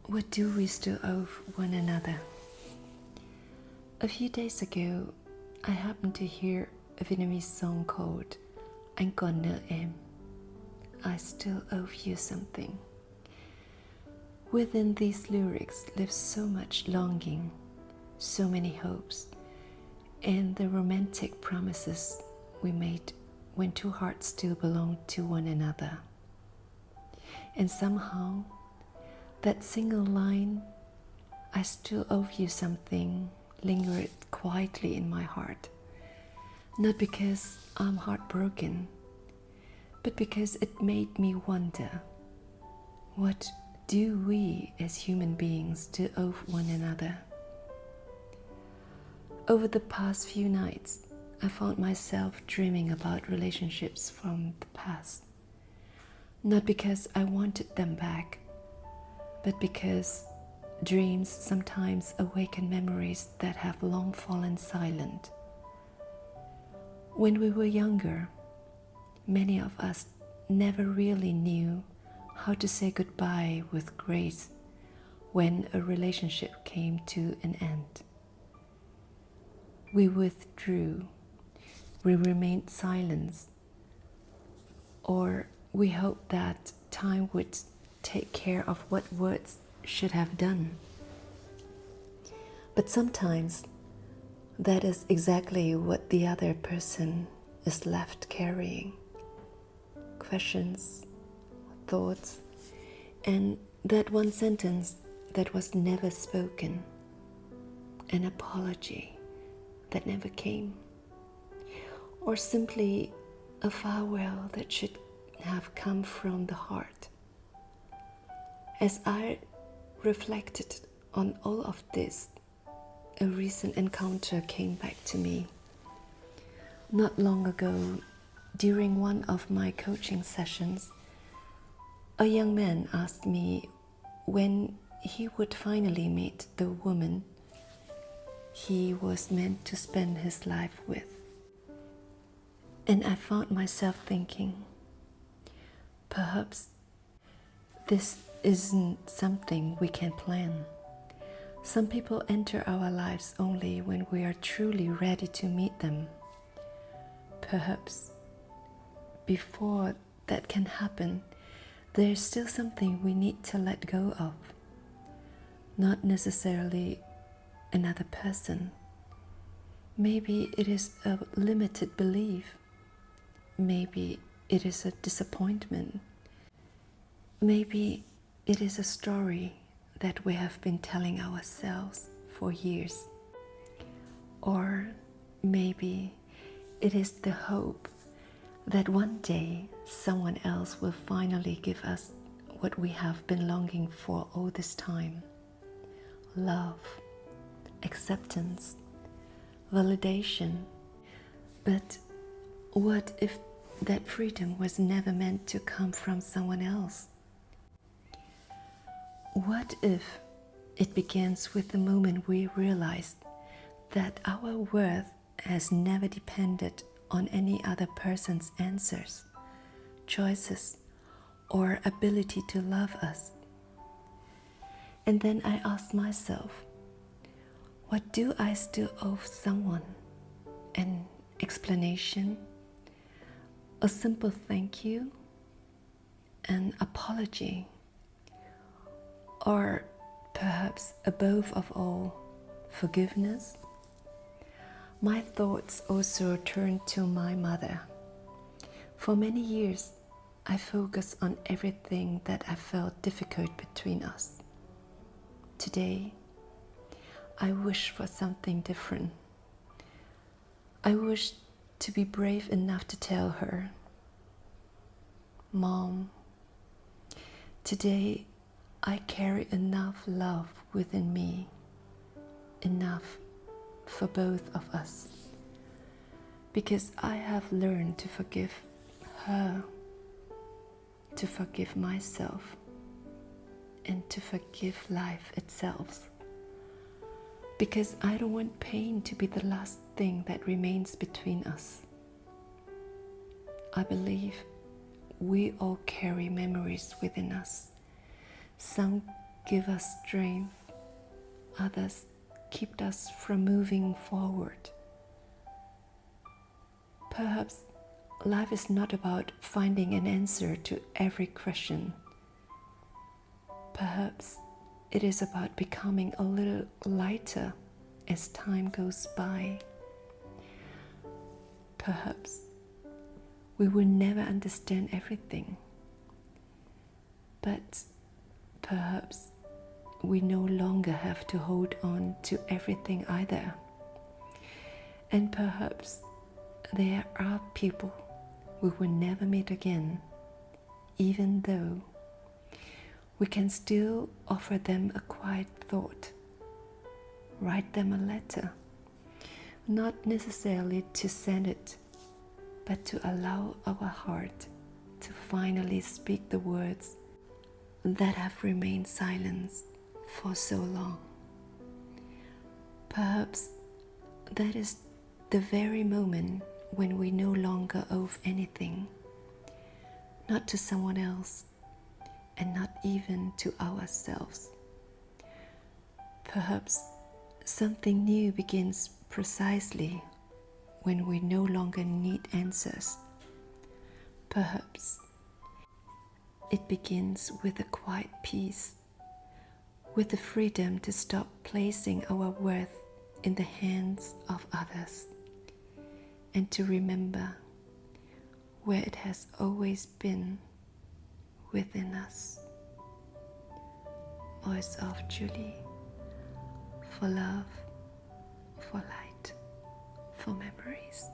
What do we still owe one another? A few days ago, I happened to hear a Vietnamese song called Anh còn nợ em. I still owe you something. Within these lyrics lives so much longing, so many hopes, and the romantic promises we made when two hearts still belonged to one another. And somehow, that single line, I still owe you something, lingered quietly in my heart. Not because I'm heartbroken, but because it made me wonder, what do we as human beings still owe one another? Over the past few nights, I found myself dreaming about relationships from the past. Not because I wanted them back, but because dreams sometimes awaken memories that have long fallen silent. When we were younger, many of us never really knew how to say goodbye with grace when a relationship came to an end. We withdrew, we remained silent, or we hoped that time would take care of what words should have done. But sometimes that is exactly what the other person is left carrying. Questions, thoughts, and that one sentence that was never spoken, an apology that never came, or simply a farewell that should have come from the heart. As I reflected on all of this, a recent encounter came back to me. Not long ago, during one of my coaching sessions, a young man asked me when he would finally meet the woman he was meant to spend his life with. And I found myself thinking, perhaps this isn't something we can plan. Some people enter our lives only when we are truly ready to meet them. Perhaps before that can happen, there is still something we need to let go of. Not necessarily another person. Maybe it is a limited belief. Maybe it is a disappointment. Maybe it is a story that we have been telling ourselves for years. Or maybe it is the hope that one day someone else will finally give us what we have been longing for all this time. Love, acceptance, validation. But what if that freedom was never meant to come from someone else? What if it begins with the moment we realized that our worth has never depended on any other person's answers, choices, or ability to love us? And then I asked myself, what do I still owe someone? An explanation? A simple thank you? An apology? Or perhaps above of all, forgiveness? My thoughts also turned to my mother. For many years, I focused on everything that I felt difficult between us. Today, I wish for something different. I wish to be brave enough to tell her, Mom, today I carry enough love within me, enough for both of us, because I have learned to forgive her, to forgive myself, and to forgive life itself. Because I don't want pain to be the last thing that remains between us. I believe we all carry memories within us, some give us strength, others keep us from moving forward. Perhaps life is not about finding an answer to every question. Perhaps it is about becoming a little lighter as time goes by. Perhaps we will never understand everything, but perhaps we no longer have to hold on to everything either. And perhaps there are people we will never meet again, even though we can still offer them a quiet thought, write them a letter, not necessarily to send it, but to allow our heart to finally speak the words that have remained silent for so long. Perhaps that is the very moment when we no longer owe anything, not to someone else, and not even to ourselves. Perhaps something new begins precisely when we no longer need answers. Perhaps it begins with a quiet peace, with the freedom to stop placing our worth in the hands of others, and to remember where it has always been, within us. Voice of Julie, for love, for light, for memories.